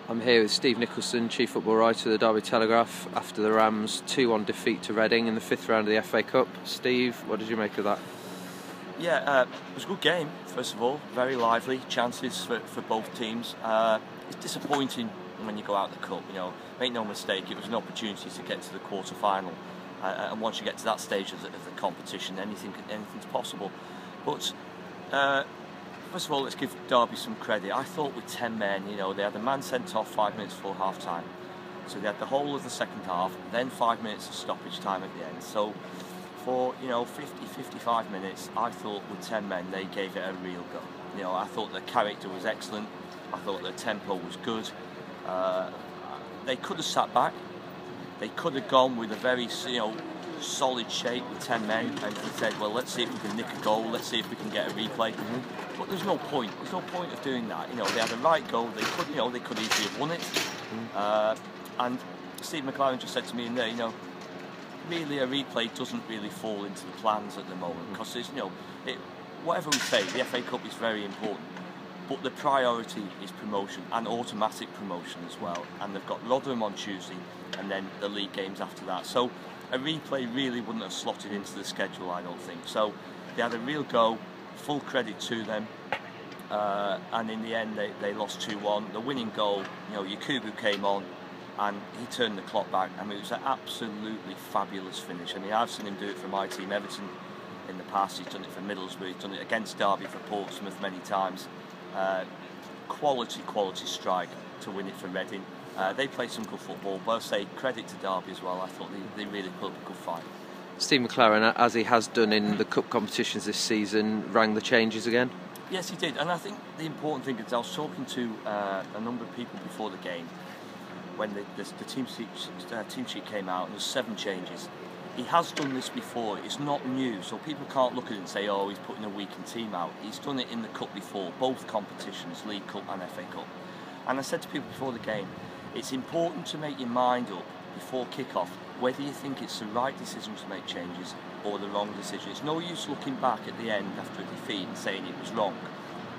I'm here with Steve Nicholson, Chief Football Writer of the Derby Telegraph, after the Rams' 2-1 defeat to Reading in the 5th round of the FA Cup. Steve, what did you make of that? Yeah, it was a good game, first of all. Very lively, chances for both teams. It's disappointing when you go out the Cup, make no mistake, it was an opportunity to get to the quarter-final. And once you get to that stage of the competition, anything's possible. But first of all, let's give Derby some credit. I thought with 10 men, they had a man sent off 5 minutes before half-time. So they had the whole of the second half, then 5 minutes of stoppage time at the end. So for 50-55 minutes, I thought with 10 men they gave it a real go. I thought the character was excellent. I thought the tempo was good. They could have sat back. They could have gone with a very solid shape with 10 men and said, well, let's see if we can nick a goal. Let's see if we can get a replay. But there's no point. There's no point of doing that. They had a right goal. They could easily have won it. And Steve McLaren just said to me in there, really a replay doesn't really fall into the plans at the moment because whatever we say, the FA Cup is very important, but the priority is promotion and automatic promotion as well. And they've got Rotherham on Tuesday and then the league games after that. So a replay really wouldn't have slotted into the schedule, I don't think. So they had a real go, full credit to them. And in the end, they lost 2-1. The winning goal, Yakubu came on and he turned the clock back. I mean, it was an absolutely fabulous finish. I mean, I've seen him do it for my team, Everton, in the past. He's done it for Middlesbrough, he's done it against Derby for Portsmouth many times. Quality strike to win it for Reading. They played some good football, but I'll say credit to Derby as well. I thought they really put up a good fight. Steve McLaren, as he has done in the Cup competitions this season, rang the changes again? Yes, he did, and I think the important thing is I was talking to a number of people before the game when the team sheet came out and there's 7 changes. He has done this before, it's not new, so people can't look at it and say, oh, he's putting a weakened team out. He's done it in the Cup before, both competitions, League Cup and FA Cup. And I said to people before the game, it's important to make your mind up before kick-off whether you think it's the right decision to make changes or the wrong decision. It's no use looking back at the end after a defeat and saying it was wrong.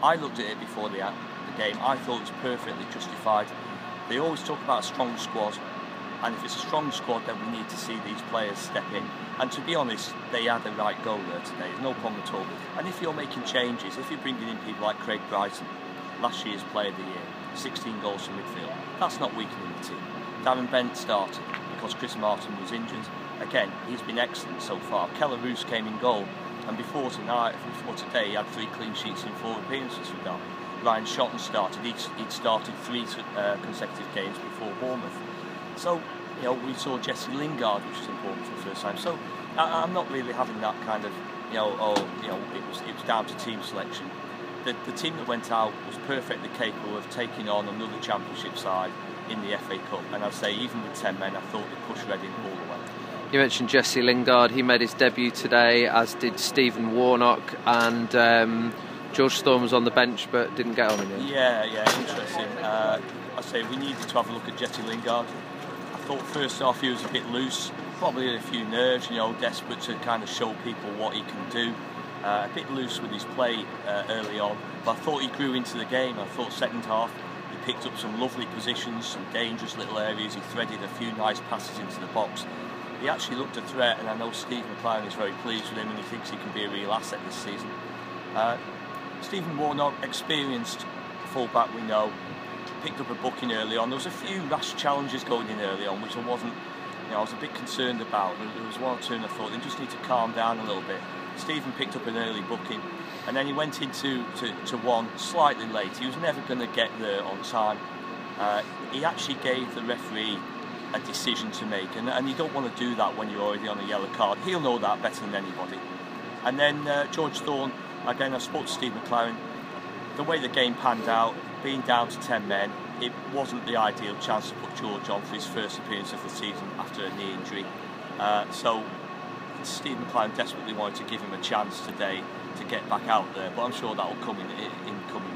I looked at it before the game, I thought it was perfectly justified. They always talk about a strong squad, and if it's a strong squad then we need to see these players step in. And to be honest, they had the right goal there today, there's no problem at all. And if you're making changes, if you're bringing in people like Craig Brighton, last year's Player of the Year, 16 goals from midfield, that's not weakening the team. Darren Bent started because Chris Martin was injured. Again, he's been excellent so far. Keller Roos came in goal, and before today, he had 3 clean sheets in 4 appearances for Derby. Ryan Shotton started. He'd started 3 consecutive games before Bournemouth. So, we saw Jesse Lingard, which was important for the first time. So, I'm not really having that kind of, it was down to team selection. The team that went out was perfectly capable of taking on another Championship side in the FA Cup, and I'd say even with 10 men, I thought they pushed Reading all the way. You mentioned Jesse Lingard. He made his debut today, as did Stephen Warnock, and George Storm was on the bench but didn't get on in the end. Yeah, interesting. I'd say we needed to have a look at Jesse Lingard. I thought first half he was a bit loose, probably had a few nerves, desperate to kind of show people what he can do. A bit loose with his play early on, but I thought he grew into the game. I thought second half he picked up some lovely positions, some dangerous little areas. He threaded a few nice passes into the box. He actually looked a threat, and I know Steve McLaren is very pleased with him and he thinks he can be a real asset this season. Stephen Warnock, experienced fullback, we know, picked up a booking early on. There was a few rash challenges going in early on, which I wasn't, I was a bit concerned about. There was 1 or 2 and I thought they just need to calm down a little bit. Stephen picked up an early booking, and then he went into one slightly late. He was never going to get there on time. He actually gave the referee a decision to make, and you don't want to do that when you're already on a yellow card. He'll know that better than anybody. And then George Thorne, again, I spoke to Steve McLaren. The way the game panned out, being down to 10 men, it wasn't the ideal chance to put George on for his first appearance of the season after a knee injury. So Steve McLaren desperately wanted to give him a chance today to get back out there, but I'm sure that will come in coming